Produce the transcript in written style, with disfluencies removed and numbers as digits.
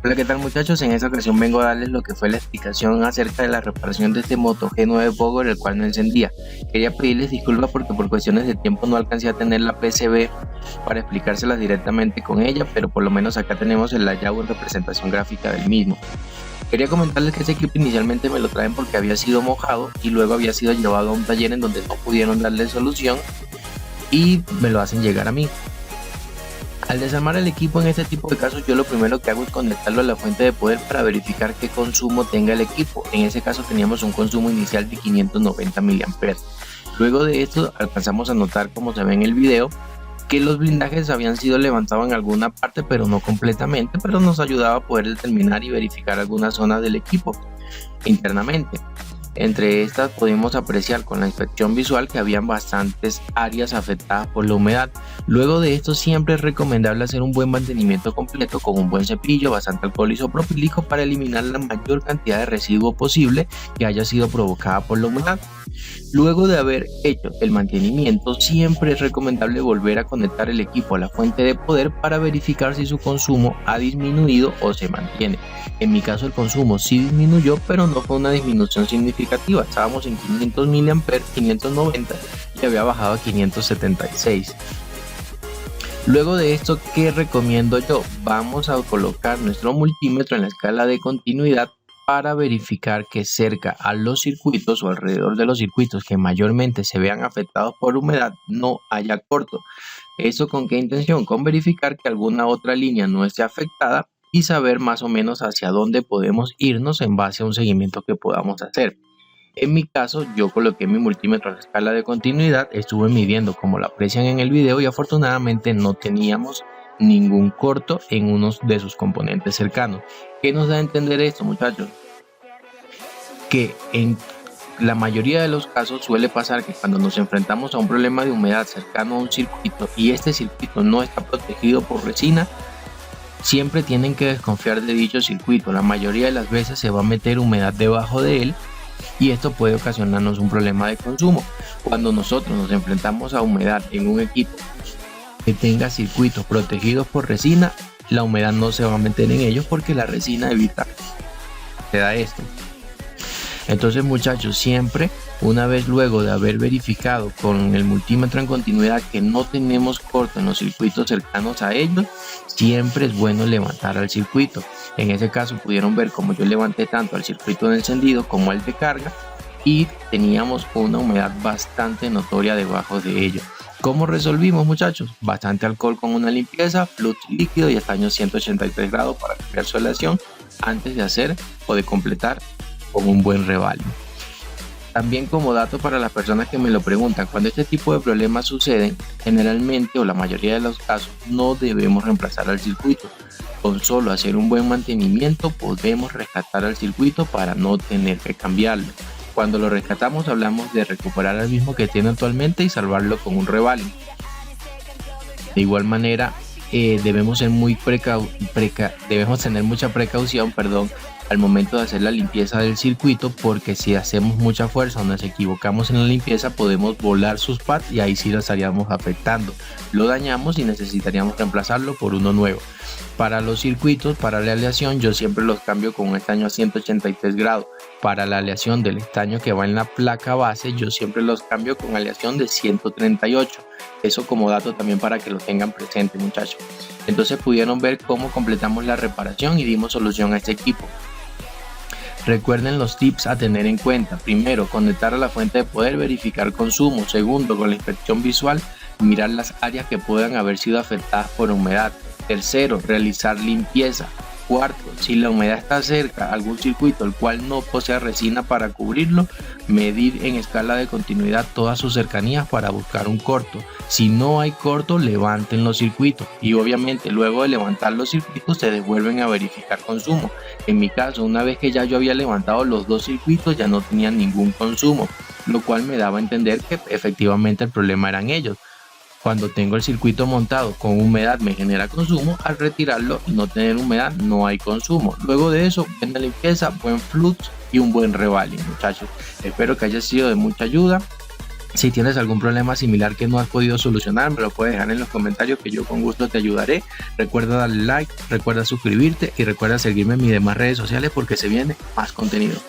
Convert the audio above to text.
Hola, ¿qué tal muchachos? En esta ocasión vengo a darles lo que fue la explicación acerca de la reparación de este Moto G9 Power, el cual no encendía. Quería pedirles disculpas porque por cuestiones de tiempo no alcancé a tener la PCB para explicárselas directamente con ella, pero por lo menos acá tenemos el layout en representación gráfica del mismo. Quería comentarles que este equipo inicialmente me lo traen porque había sido mojado y luego había sido llevado a un taller en donde no pudieron darle solución y me lo hacen llegar a mí. Al desarmar el equipo en este tipo de casos, yo lo primero que hago es conectarlo a la fuente de poder para verificar qué consumo tenga el equipo. En ese caso teníamos un consumo inicial de 590 mA. Luego de esto alcanzamos a notar, como se ve en el video, que los blindajes habían sido levantados en alguna parte, pero no completamente, pero nos ayudaba a poder determinar y verificar algunas zonas del equipo internamente. Entre estas pudimos apreciar con la inspección visual que habían bastantes áreas afectadas por la humedad. Luego de esto siempre es recomendable hacer un buen mantenimiento completo con un buen cepillo, bastante alcohol isopropílico para eliminar la mayor cantidad de residuo posible que haya sido provocada por la humedad. Luego de haber hecho el mantenimiento, siempre es recomendable volver a conectar el equipo a la fuente de poder para verificar si su consumo ha disminuido o se mantiene. En mi caso el consumo sí disminuyó, pero no fue una disminución significativa. Estábamos en 500 mA, 590 y había bajado a 576. Luego de esto, ¿qué recomiendo yo? Vamos a colocar nuestro multímetro en la escala de continuidad para verificar que cerca a los circuitos o alrededor de los circuitos que mayormente se vean afectados por humedad no haya corto. ¿Eso con qué intención? Con verificar que alguna otra línea no esté afectada y saber más o menos hacia dónde podemos irnos en base a un seguimiento que podamos hacer. En mi caso, yo coloqué mi multímetro a la escala de continuidad, estuve midiendo como lo aprecian en el video y afortunadamente no teníamos ningún corto en uno de sus componentes cercanos. ¿Qué nos da a entender esto, muchachos? Que en la mayoría de los casos suele pasar que cuando nos enfrentamos a un problema de humedad cercano a un circuito y este circuito no está protegido por resina, siempre tienen que desconfiar de dicho circuito. La mayoría de las veces se va a meter humedad debajo de él y esto puede ocasionarnos un problema de consumo. Cuando nosotros nos enfrentamos a humedad en un equipo que tenga circuitos protegidos por resina, la humedad no se va a meter en ellos porque la resina evita que da esto. Entonces muchachos, siempre una vez luego de haber verificado con el multímetro en continuidad que no tenemos corto en los circuitos cercanos a ellos, siempre es bueno levantar al circuito. En ese caso pudieron ver como yo levanté tanto al circuito de encendido como al de carga y teníamos una humedad bastante notoria debajo de ellos. ¿Cómo resolvimos, muchachos? Bastante alcohol con una limpieza, flux líquido y estaño 183 grados para cambiar su aleación antes de hacer o de completar con un buen revalio. También como dato para las personas que me lo preguntan, cuando este tipo de problemas suceden, generalmente o la mayoría de los casos no debemos reemplazar al circuito. Con solo hacer un buen mantenimiento podemos rescatar al circuito para no tener que cambiarlo. Cuando lo rescatamos hablamos de recuperar el mismo que tiene actualmente y salvarlo con un revalio. De igual manera debemos tener mucha precaución, al momento de hacer la limpieza del circuito, porque si hacemos mucha fuerza o nos equivocamos en la limpieza podemos volar sus pads y ahí sí lo estaríamos afectando, lo dañamos y necesitaríamos reemplazarlo por uno nuevo. Para los circuitos, para la aleación, yo siempre los cambio con un estaño a 183 grados. Para la aleación del estaño que va en la placa base, yo siempre los cambio con aleación de 138. Eso como dato también para que lo tengan presente, muchachos. Entonces pudieron ver cómo completamos la reparación y dimos solución a este equipo. Recuerden los tips a tener en cuenta. Primero, conectar a la fuente de poder, verificar consumo. Segundo, con la inspección visual, mirar las áreas que puedan haber sido afectadas por humedad. Tercero, realizar limpieza. Cuarto, si la humedad está cerca a algún circuito el cual no posea resina para cubrirlo, medir en escala de continuidad todas sus cercanías para buscar un corto. Si no hay corto, levanten los circuitos y obviamente luego de levantar los circuitos se devuelven a verificar consumo. En mi caso, una vez que ya yo había levantado los dos circuitos, ya no tenían ningún consumo, lo cual me daba a entender que efectivamente el problema eran ellos. Cuando tengo el circuito montado con humedad me genera consumo, al retirarlo y no tener humedad no hay consumo. Luego de eso, buena limpieza, buen flux y un buen revalio, muchachos. Espero que haya sido de mucha ayuda. Si tienes algún problema similar que no has podido solucionar, me lo puedes dejar en los comentarios que yo con gusto te ayudaré. Recuerda darle like, recuerda suscribirte y recuerda seguirme en mis demás redes sociales porque se viene más contenido.